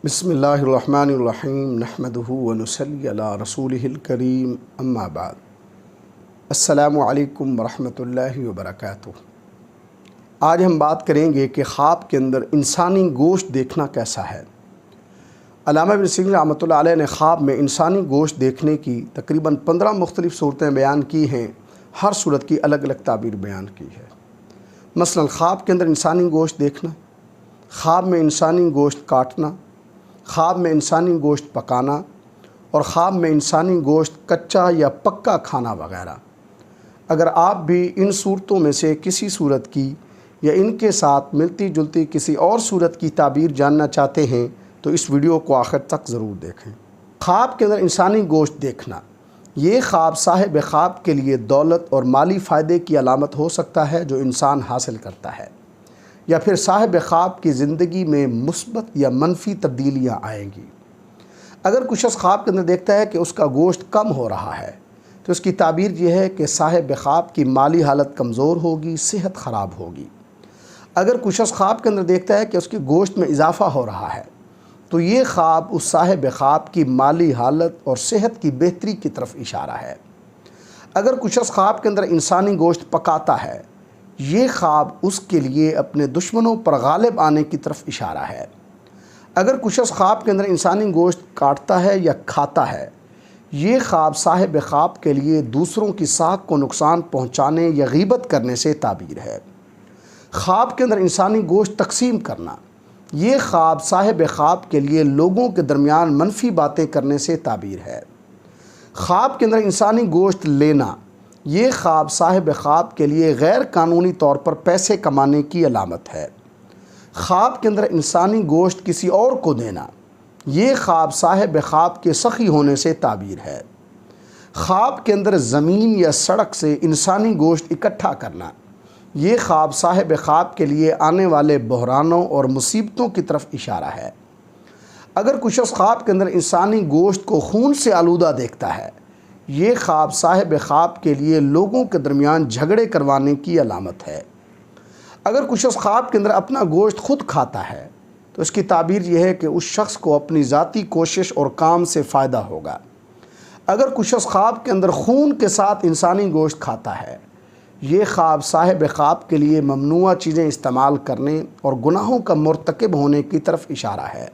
بسم اللہ الرحمن الرحیم نحمدہ ونصلی علی رسولہ الکریم اما بعد السلام علیکم ورحمۃ اللہ وبرکاتہ۔ آج ہم بات کریں گے کہ خواب کے اندر انسانی گوشت دیکھنا کیسا ہے۔ علامہ ابن سیرین رحمۃ اللہ علیہ نے خواب میں انسانی گوشت دیکھنے کی تقریباً 15 مختلف صورتیں بیان کی ہیں، ہر صورت کی الگ الگ تعبیر بیان کی ہے۔ مثلا خواب کے اندر انسانی گوشت دیکھنا، خواب میں انسانی گوشت کاٹنا، خواب میں انسانی گوشت پکانا اور خواب میں انسانی گوشت کچا یا پکا کھانا وغیرہ۔ اگر آپ بھی ان صورتوں میں سے کسی صورت کی یا ان کے ساتھ ملتی جلتی کسی اور صورت کی تعبیر جاننا چاہتے ہیں تو اس ویڈیو کو آخر تک ضرور دیکھیں۔ خواب کے اندر انسانی گوشت دیکھنا، یہ خواب صاحب خواب کے لیے دولت اور مالی فائدے کی علامت ہو سکتا ہے جو انسان حاصل کرتا ہے، یا پھر صاحب خواب کی زندگی میں مثبت یا منفی تبدیلیاں آئیں گی۔ اگر کچھ شخص خواب کے اندر دیکھتا ہے کہ اس کا گوشت کم ہو رہا ہے تو اس کی تعبیر یہ ہے کہ صاحب خواب کی مالی حالت کمزور ہوگی، صحت خراب ہوگی۔ اگر کچھ شخص خواب کے اندر دیکھتا ہے کہ اس کے گوشت میں اضافہ ہو رہا ہے تو یہ خواب اس صاحب خواب کی مالی حالت اور صحت کی بہتری کی طرف اشارہ ہے۔ اگر کچھ شخص خواب کے اندر انسانی گوشت پکاتا ہے، یہ خواب اس کے لیے اپنے دشمنوں پر غالب آنے کی طرف اشارہ ہے۔ اگر کچھ شخص خواب کے اندر انسانی گوشت کاٹتا ہے یا کھاتا ہے، یہ خواب صاحب خواب کے لیے دوسروں کی ساکھ کو نقصان پہنچانے یا غیبت کرنے سے تعبیر ہے۔ خواب کے اندر انسانی گوشت تقسیم کرنا، یہ خواب صاحب خواب کے لیے لوگوں کے درمیان منفی باتیں کرنے سے تعبیر ہے۔ خواب کے اندر انسانی گوشت لینا، یہ خواب صاحب خواب کے لیے غیر قانونی طور پر پیسے کمانے کی علامت ہے۔ خواب کے اندر انسانی گوشت کسی اور کو دینا، یہ خواب صاحب خواب کے سخی ہونے سے تعبیر ہے۔ خواب کے اندر زمین یا سڑک سے انسانی گوشت اکٹھا کرنا، یہ خواب صاحب خواب کے لیے آنے والے بحرانوں اور مصیبتوں کی طرف اشارہ ہے۔ اگر کچھ شخص خواب کے اندر انسانی گوشت کو خون سے آلودہ دیکھتا ہے، یہ خواب صاحب خواب کے لیے لوگوں کے درمیان جھگڑے کروانے کی علامت ہے۔ اگر کچھ شخص خواب کے اندر اپنا گوشت خود کھاتا ہے تو اس کی تعبیر یہ ہے کہ اس شخص کو اپنی ذاتی کوشش اور کام سے فائدہ ہوگا۔ اگر کچھ شخص خواب کے اندر خون کے ساتھ انسانی گوشت کھاتا ہے، یہ خواب صاحب خواب کے لیے ممنوعہ چیزیں استعمال کرنے اور گناہوں کا مرتکب ہونے کی طرف اشارہ ہے۔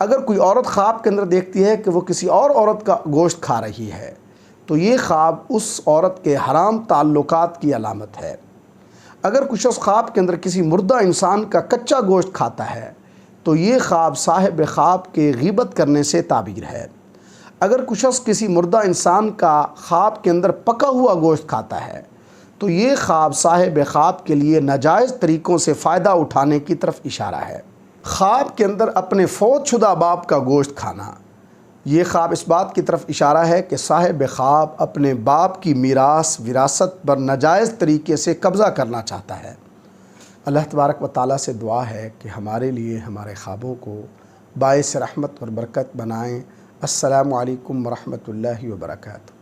اگر کوئی عورت خواب کے اندر دیکھتی ہے کہ وہ کسی اور عورت کا گوشت کھا رہی ہے تو یہ خواب اس عورت کے حرام تعلقات کی علامت ہے۔ اگر کچھ شخص خواب کے اندر کسی مردہ انسان کا کچا گوشت کھاتا ہے تو یہ خواب صاحب خواب کے غیبت کرنے سے تعبیر ہے۔ اگر کچھ شخص کسی مردہ انسان کا خواب کے اندر پکا ہوا گوشت کھاتا ہے تو یہ خواب صاحب خواب کے لیے ناجائز طریقوں سے فائدہ اٹھانے کی طرف اشارہ ہے۔ خواب کے اندر اپنے فوت شدہ باپ کا گوشت کھانا، یہ خواب اس بات کی طرف اشارہ ہے کہ صاحب خواب اپنے باپ کی وراثت پر ناجائز طریقے سے قبضہ کرنا چاہتا ہے۔ اللہ تبارک و تعالیٰ سے دعا ہے کہ ہمارے لیے ہمارے خوابوں کو باعث رحمت اور برکت بنائیں۔ السلام علیکم ورحمۃ اللہ وبرکاتہ۔